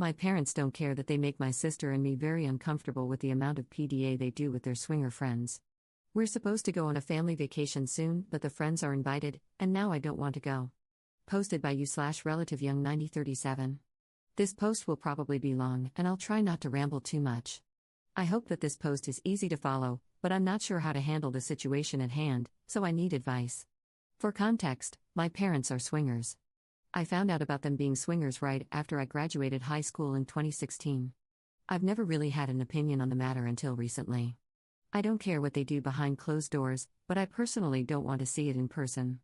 My parents don't care that they make my sister and me very uncomfortable with the amount of PDA they do with their swinger friends. We're supposed to go on a family vacation soon, but the friends are invited, and now I don't want to go. Posted by you/relative young 9037. This post will probably be long, and I'll try not to ramble too much. I hope that this post is easy to follow, but I'm not sure how to handle the situation at hand, so I need advice. For context, my parents are swingers. I found out about them being swingers right after I graduated high school in 2016. I've never really had an opinion on the matter until recently. I don't care what they do behind closed doors, but I personally don't want to see it in person.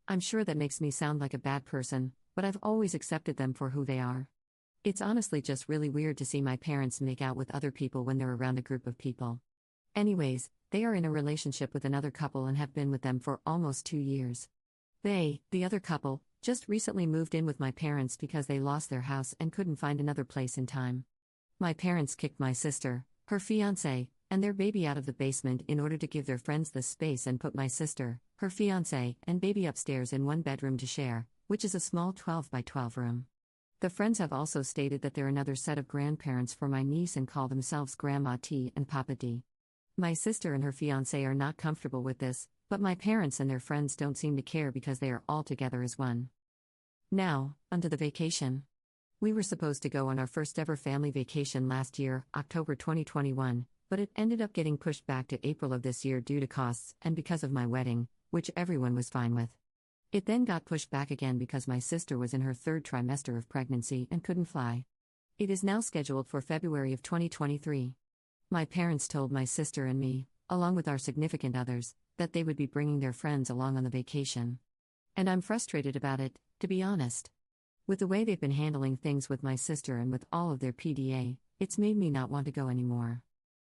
I'm sure that makes me sound like a bad person, but I've always accepted them for who they are. It's honestly just really weird to see my parents make out with other people when they're around a group of people. Anyways, they are in a relationship with another couple and have been with them for almost 2 years. They, the other couple, just recently moved in with my parents because they lost their house and couldn't find another place in time. My parents kicked my sister, her fiancé, and their baby out of the basement in order to give their friends the space and put my sister, her fiancé, and baby upstairs in one bedroom to share, which is a small 12 by 12 room. The friends have also stated that they're another set of grandparents for my niece and call themselves Grandma T and Papa D. My sister and her fiancé are not comfortable with this, but my parents and their friends don't seem to care because they are all together as one. Now, onto the vacation. We were supposed to go on our first ever family vacation last year, October 2021, but it ended up getting pushed back to April of this year due to costs and because of my wedding, which everyone was fine with. It then got pushed back again because my sister was in her 3rd trimester of pregnancy and couldn't fly. It is now scheduled for February of 2023. My parents told my sister and me, along with our significant others, that they would be bringing their friends along on the vacation. And I'm frustrated about it, to be honest. With the way they've been handling things with my sister and with all of their PDA, it's made me not want to go anymore.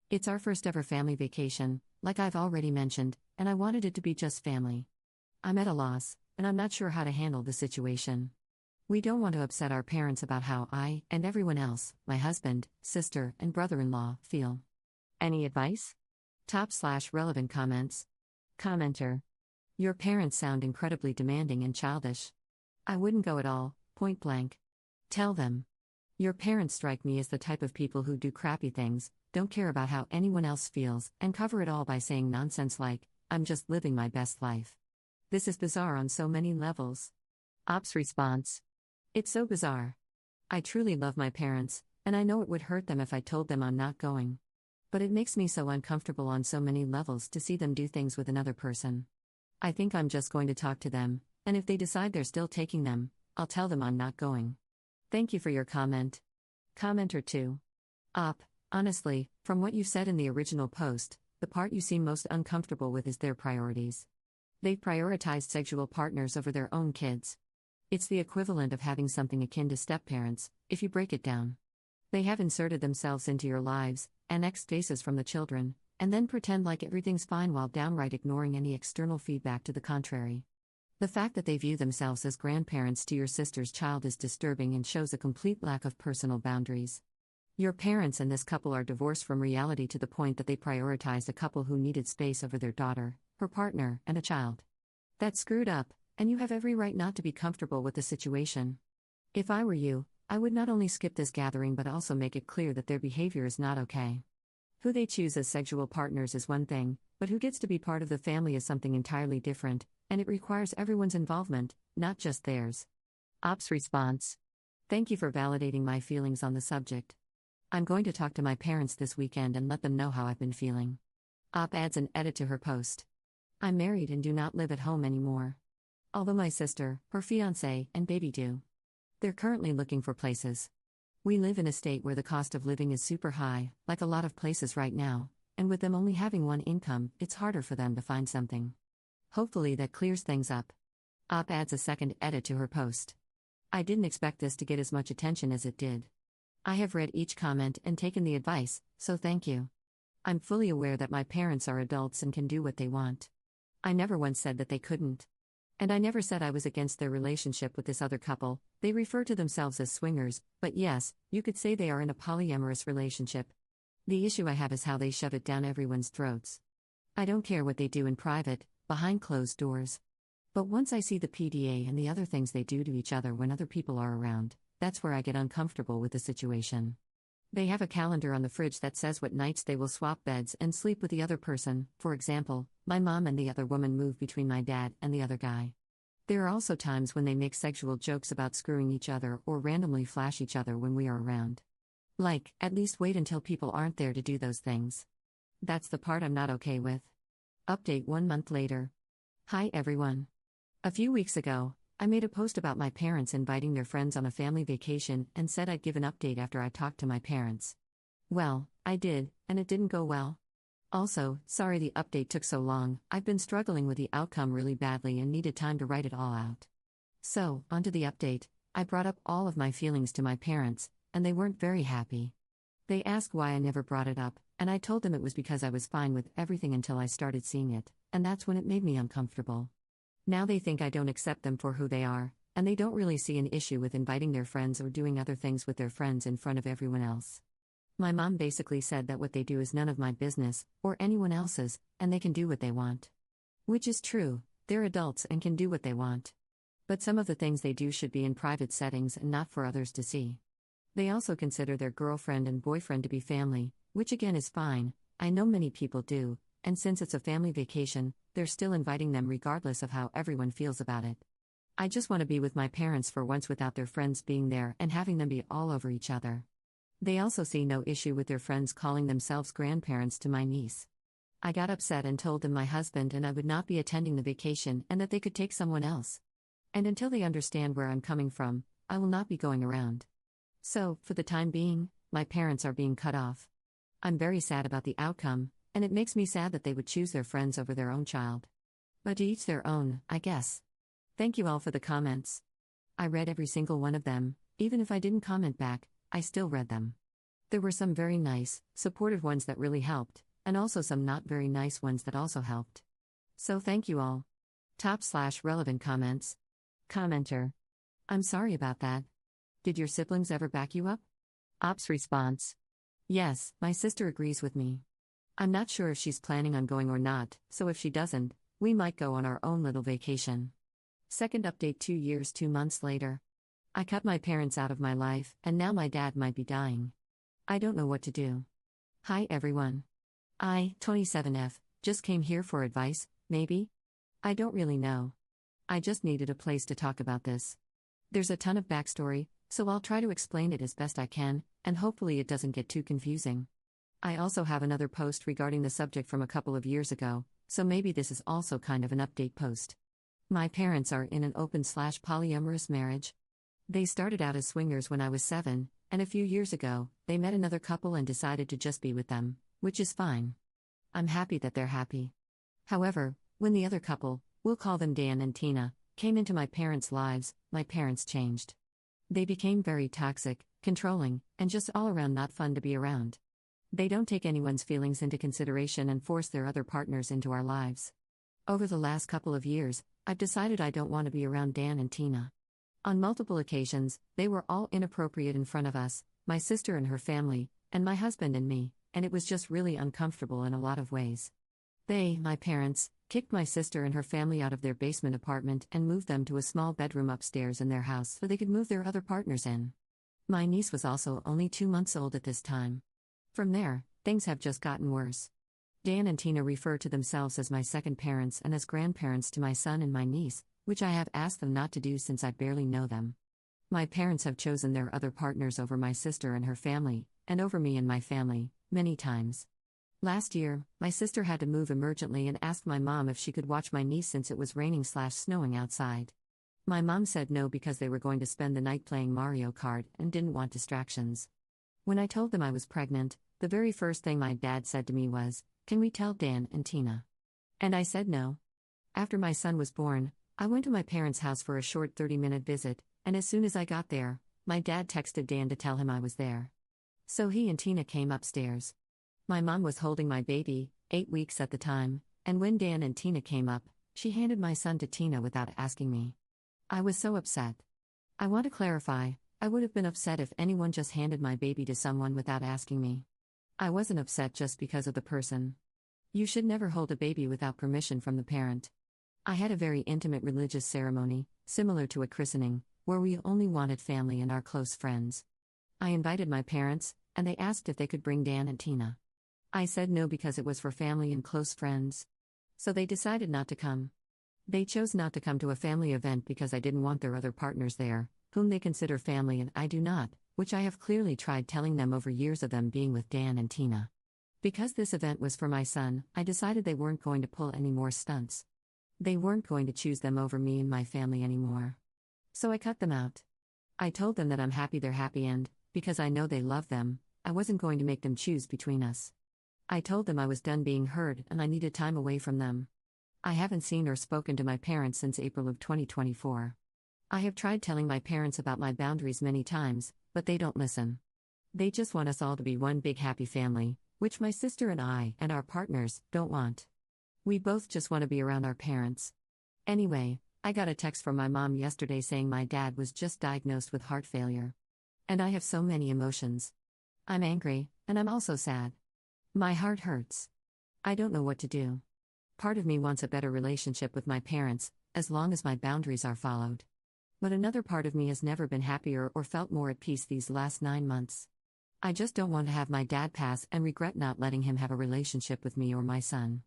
It's our first ever family vacation, like I've already mentioned, and I wanted it to be just family. I'm at a loss, and I'm not sure how to handle the situation. We don't want to upset our parents about how I, and everyone else, my husband, sister, and brother-in-law, feel. Any advice? Top/relevant comments. Commenter. Your parents sound incredibly demanding and childish. I wouldn't go at all, point blank. Tell them. Your parents strike me as the type of people who do crappy things, don't care about how anyone else feels, and cover it all by saying nonsense like, I'm just living my best life. This is bizarre on so many levels. Ops response. It's so bizarre. I truly love my parents, and I know it would hurt them if I told them I'm not going. But it makes me so uncomfortable on so many levels to see them do things with another person. I think I'm just going to talk to them, and if they decide they're still taking them, I'll tell them I'm not going. Thank you for your comment. Commenter 2. Honestly, from what you said in the original post, the part you seem most uncomfortable with is their priorities. They've prioritized sexual partners over their own kids. It's the equivalent of having something akin to step-parents, if you break it down. They have inserted themselves into your lives, annexed faces from the children, and then pretend like everything's fine while downright ignoring any external feedback to the contrary. The fact that they view themselves as grandparents to your sister's child is disturbing and shows a complete lack of personal boundaries. Your parents and this couple are divorced from reality to the point that they prioritized a couple who needed space over their daughter, her partner, and a child. That's screwed up, and you have every right not to be comfortable with the situation. If I were you, I would not only skip this gathering but also make it clear that their behavior is not okay. Who they choose as sexual partners is one thing, but who gets to be part of the family is something entirely different, and it requires everyone's involvement, not just theirs. Ops response. Thank you for validating my feelings on the subject. I'm going to talk to my parents this weekend and let them know how I've been feeling. Op adds an edit to her post. I'm married and do not live at home anymore. Although my sister, her fiancé, and baby do. They're currently looking for places. We live in a state where the cost of living is super high, like a lot of places right now, and with them only having one income, it's harder for them to find something. Hopefully that clears things up. Op adds a second edit to her post. I didn't expect this to get as much attention as it did. I have read each comment and taken the advice, so thank you. I'm fully aware that my parents are adults and can do what they want. I never once said that they couldn't. And I never said I was against their relationship with this other couple. They refer to themselves as swingers, but yes, you could say they are in a polyamorous relationship. The issue I have is how they shove it down everyone's throats. I don't care what they do in private, behind closed doors. But once I see the PDA and the other things they do to each other when other people are around, that's where I get uncomfortable with the situation. They have a calendar on the fridge that says what nights they will swap beds and sleep with the other person. For example, my mom and the other woman move between my dad and the other guy. There are also times when they make sexual jokes about screwing each other or randomly flash each other when we are around. Like, at least wait until people aren't there to do those things. That's the part I'm not okay with. Update 1 month later. Hi everyone. A few weeks ago, I made a post about my parents inviting their friends on a family vacation and said I'd give an update after I talked to my parents. Well, I did, and it didn't go well. Also, sorry the update took so long. I've been struggling with the outcome really badly and needed time to write it all out. So, onto the update. I brought up all of my feelings to my parents, and they weren't very happy. They asked why I never brought it up, and I told them it was because I was fine with everything until I started seeing it, and that's when it made me uncomfortable. Now they think I don't accept them for who they are, and they don't really see an issue with inviting their friends or doing other things with their friends in front of everyone else. My mom basically said that what they do is none of my business, or anyone else's, and they can do what they want. Which is true, they're adults and can do what they want. But some of the things they do should be in private settings and not for others to see. They also consider their girlfriend and boyfriend to be family, which again is fine. I know many people do, and since it's a family vacation, they're still inviting them regardless of how everyone feels about it. I just want to be with my parents for once without their friends being there and having them be all over each other. They also see no issue with their friends calling themselves grandparents to my niece. I got upset and told them my husband and I would not be attending the vacation and that they could take someone else. And until they understand where I'm coming from, I will not be going around. So, for the time being, my parents are being cut off. I'm very sad about the outcome, and it makes me sad that they would choose their friends over their own child. But to each their own, I guess. Thank you all for the comments. I read every single one of them. Even if I didn't comment back, I still read them. There were some very nice, supportive ones that really helped, and also some not very nice ones that also helped. So thank you all. Top/relevant comments. Commenter. I'm sorry about that. Did your siblings ever back you up? Ops response. Yes, my sister agrees with me. I'm not sure if she's planning on going or not, so if she doesn't, we might go on our own little vacation. Second update 2 years 2 months later. I cut my parents out of my life, and now my dad might be dying. I don't know what to do. Hi everyone. I, 27F, just came here for advice, maybe? I don't really know. I just needed a place to talk about this. There's a ton of backstory, so I'll try to explain it as best I can, and hopefully it doesn't get too confusing. I also have another post regarding the subject from a couple of years ago, so maybe this is also kind of an update post. My parents are in an open/polyamorous marriage. They started out as swingers when I was 7, and a few years ago, they met another couple and decided to just be with them, which is fine. I'm happy that they're happy. However, when the other couple, we'll call them Dan and Tina, came into my parents' lives, my parents changed. They became very toxic, controlling, and just all around not fun to be around. They don't take anyone's feelings into consideration and force their other partners into our lives. Over the last couple of years, I've decided I don't want to be around Dan and Tina. On multiple occasions, they were all inappropriate in front of us, my sister and her family, and my husband and me, and it was just really uncomfortable in a lot of ways. They, my parents, kicked my sister and her family out of their basement apartment and moved them to a small bedroom upstairs in their house so they could move their other partners in. My niece was also only 2 months old at this time. From there, things have just gotten worse. Dan and Tina refer to themselves as my second parents and as grandparents to my son and my niece, which I have asked them not to do since I barely know them. My parents have chosen their other partners over my sister and her family, and over me and my family, many times. Last year, my sister had to move emergently and asked my mom if she could watch my niece since it was raining/snowing outside. My mom said no because they were going to spend the night playing Mario Kart and didn't want distractions. When I told them I was pregnant, the very first thing my dad said to me was, "Can we tell Dan and Tina?" And I said no. After my son was born, I went to my parents' house for a short 30-minute visit, and as soon as I got there, my dad texted Dan to tell him I was there. So he and Tina came upstairs. My mom was holding my baby, 8 weeks at the time, and when Dan and Tina came up, she handed my son to Tina without asking me. I was so upset. I want to clarify, I would have been upset if anyone just handed my baby to someone without asking me. I wasn't upset just because of the person. You should never hold a baby without permission from the parent. I had a very intimate religious ceremony, similar to a christening, where we only wanted family and our close friends. I invited my parents, and they asked if they could bring Dan and Tina. I said no because it was for family and close friends. So they decided not to come. They chose not to come to a family event because I didn't want their other partners there, whom they consider family and I do not, which I have clearly tried telling them over years of them being with Dan and Tina. Because this event was for my son, I decided they weren't going to pull any more stunts. They weren't going to choose them over me and my family anymore. So I cut them out. I told them that I'm happy they're happy and, because I know they love them, I wasn't going to make them choose between us. I told them I was done being heard and I needed time away from them. I haven't seen or spoken to my parents since April of 2024. I have tried telling my parents about my boundaries many times, but they don't listen. They just want us all to be one big happy family, which my sister and I and our partners don't want. We both just want to be around our parents. Anyway, I got a text from my mom yesterday saying my dad was just diagnosed with heart failure. And I have so many emotions. I'm angry, and I'm also sad. My heart hurts. I don't know what to do. Part of me wants a better relationship with my parents, as long as my boundaries are followed. But another part of me has never been happier or felt more at peace these last 9 months. I just don't want to have my dad pass and regret not letting him have a relationship with me or my son.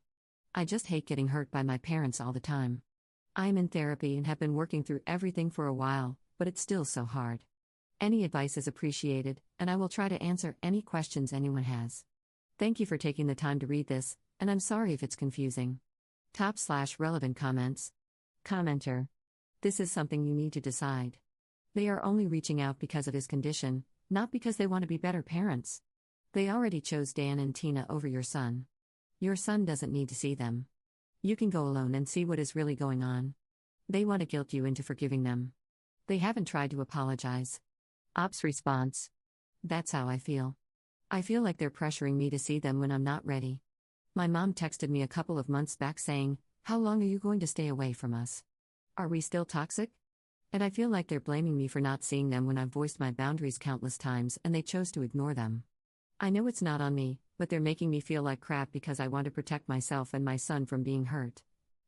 I just hate getting hurt by my parents all the time. I am in therapy and have been working through everything for a while, but it's still so hard. Any advice is appreciated, and I will try to answer any questions anyone has. Thank you for taking the time to read this, and I'm sorry if it's confusing. /relevant comments. Commenter. This is something you need to decide. They are only reaching out because of his condition, not because they want to be better parents. They already chose Dan and Tina over your son. Your son doesn't need to see them. You can go alone and see what is really going on. They want to guilt you into forgiving them. They haven't tried to apologize. Ops response. That's how I feel. I feel like they're pressuring me to see them when I'm not ready. My mom texted me a couple of months back saying, "How long are you going to stay away from us? Are we still toxic?" And I feel like they're blaming me for not seeing them when I've voiced my boundaries countless times and they chose to ignore them. I know it's not on me, but they're making me feel like crap because I want to protect myself and my son from being hurt.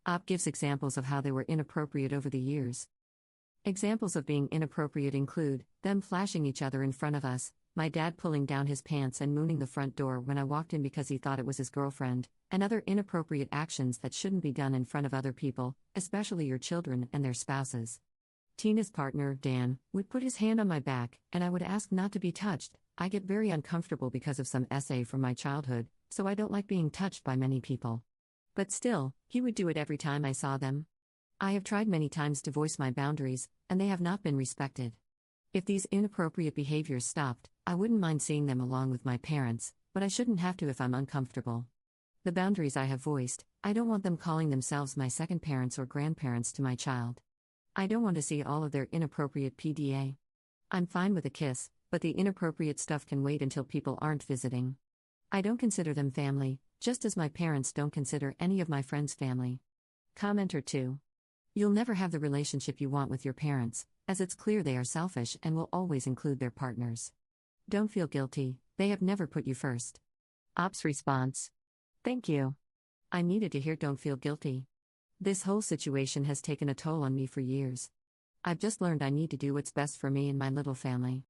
Op gives examples of how they were inappropriate over the years. Examples of being inappropriate include them flashing each other in front of us, my dad pulling down his pants and mooning the front door when I walked in because he thought it was his girlfriend, and other inappropriate actions that shouldn't be done in front of other people, especially your children and their spouses. Tina's partner, Dan, would put his hand on my back, and I would ask not to be touched. I get very uncomfortable because of some essay from my childhood, so I don't like being touched by many people. But still, he would do it every time I saw them. I have tried many times to voice my boundaries, and they have not been respected. If these inappropriate behaviors stopped, I wouldn't mind seeing them along with my parents, but I shouldn't have to if I'm uncomfortable. The boundaries I have voiced, I don't want them calling themselves my second parents or grandparents to my child. I don't want to see all of their inappropriate PDA. I'm fine with a kiss, but the inappropriate stuff can wait until people aren't visiting. I don't consider them family, just as my parents don't consider any of my friends family. Commenter 2. You'll never have the relationship you want with your parents, as it's clear they are selfish and will always include their partners. Don't feel guilty, they have never put you first. Ops response. Thank you. I needed to hear don't feel guilty. This whole situation has taken a toll on me for years. I've just learned I need to do what's best for me and my little family.